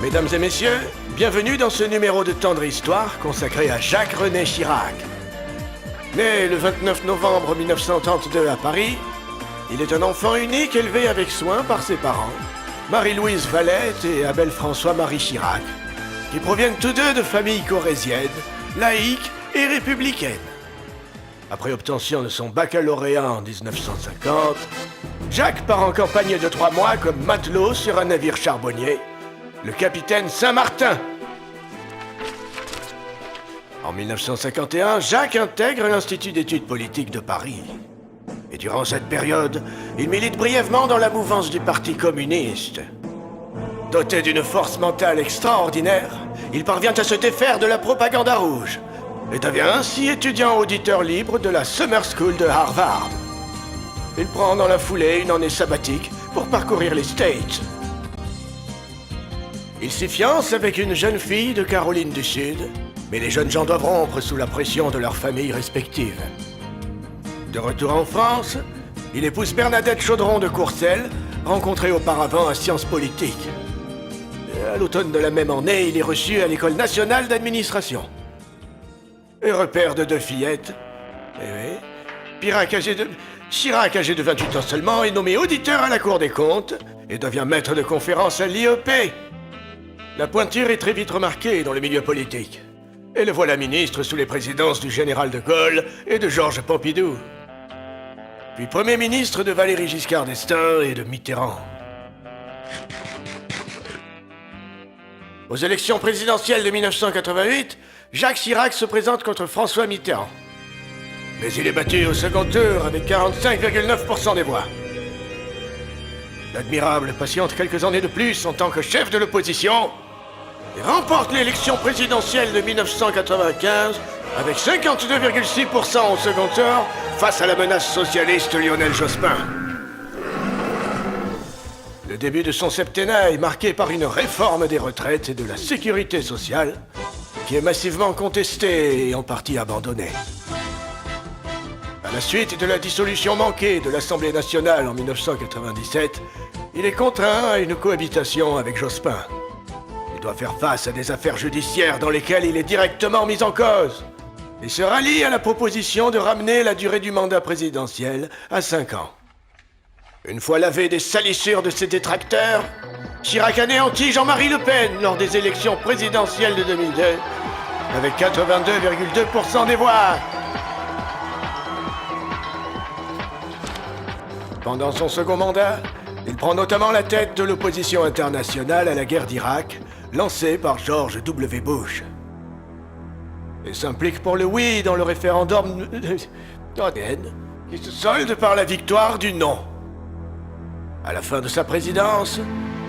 Mesdames et messieurs, bienvenue dans ce numéro de Tendre Histoire consacré à Jacques-René Chirac. Né le 29 novembre 1932 à Paris, il est un enfant unique élevé avec soin par ses parents, Marie-Louise Valette et Abel François-Marie Chirac, qui proviennent tous deux de familles corréziennes, laïques et républicaines. Après obtention de son baccalauréat en 1950, Jacques part en campagne de 3 mois comme matelot sur un navire charbonnier, le capitaine Saint-Martin. En 1951, Jacques intègre l'Institut d'études politiques de Paris. Et durant cette période, il milite brièvement dans la mouvance du Parti communiste. Doté d'une force mentale extraordinaire, il parvient à se défaire de la propagande rouge et devient ainsi étudiant auditeur libre de la Summer School de Harvard. Il prend dans la foulée une année sabbatique pour parcourir les States. Il s'y fiance avec une jeune fille de Caroline du Sud, mais les jeunes gens doivent rompre sous la pression de leurs familles respectives. De retour en France, il épouse Bernadette Chaudron de Courcelles, rencontrée auparavant à Sciences Politiques. À l'automne de la même année, il est reçu à l'École nationale d'administration. Heureux père de 2 fillettes. Eh oui. Chirac, âgé de 28 ans seulement, est nommé auditeur à la Cour des comptes et devient maître de conférence à l'IEP. La pointure est très vite remarquée dans le milieu politique. Et le voilà ministre sous les présidences du général de Gaulle et de Georges Pompidou. Puis Premier ministre de Valéry Giscard d'Estaing et de Mitterrand. Aux élections présidentielles de 1988, Jacques Chirac se présente contre François Mitterrand. Mais il est battu au second tour avec 45,9% des voix. L'admirable patiente quelques années de plus en tant que chef de l'opposition et remporte l'élection présidentielle de 1995 avec 52,6% au second tour face à la menace socialiste Lionel Jospin. Le début de son septennat est marqué par une réforme des retraites et de la sécurité sociale qui est massivement contestée et en partie abandonnée. À la suite de la dissolution manquée de l'Assemblée nationale en 1997, il est contraint à une cohabitation avec Jospin. Il doit faire face à des affaires judiciaires dans lesquelles il est directement mis en cause et se rallie à la proposition de ramener la durée du mandat présidentiel à 5 ans. Une fois lavé des salissures de ses détracteurs, Chirac anéantit Jean-Marie Le Pen lors des élections présidentielles de 2002 avec 82,2% des voix. Pendant son second mandat, il prend notamment la tête de l'opposition internationale à la guerre d'Irak, lancée par George W. Bush. Et s'implique pour le oui dans le référendum d'Aden, qui se solde par la victoire du non. À la fin de sa présidence,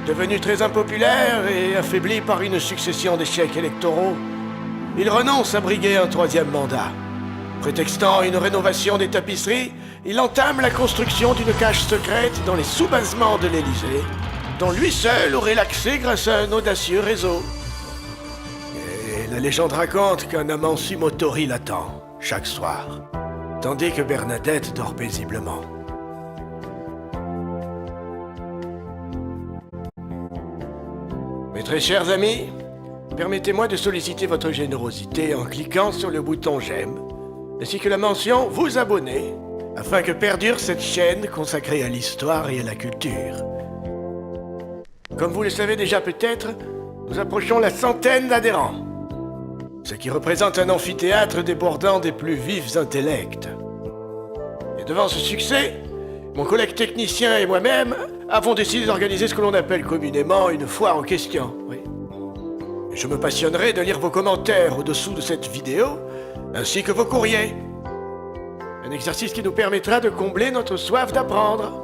devenu très impopulaire et affaibli par une succession d'échecs électoraux, il renonce à briguer un 3e mandat. Prétextant une rénovation des tapisseries, il entame la construction d'une cage secrète dans les sous-basements de l'Élysée, dont lui seul aurait l'accès grâce à un audacieux réseau. Et la légende raconte qu'un amant Sumotori l'attend, chaque soir, tandis que Bernadette dort paisiblement. Mes très chers amis, permettez-moi de solliciter votre générosité en cliquant sur le bouton j'aime, ainsi que la mention vous abonner, afin que perdure cette chaîne consacrée à l'histoire et à la culture. Comme vous le savez déjà peut-être, nous approchons la 100aine d'adhérents, ce qui représente un amphithéâtre débordant des plus vifs intellects. Et devant ce succès, mon collègue technicien et moi-même avons décidé d'organiser ce que l'on appelle communément une foire aux questions. Oui. Et je me passionnerai de lire vos commentaires au-dessous de cette vidéo, ainsi que vos courriers. Un exercice qui nous permettra de combler notre soif d'apprendre.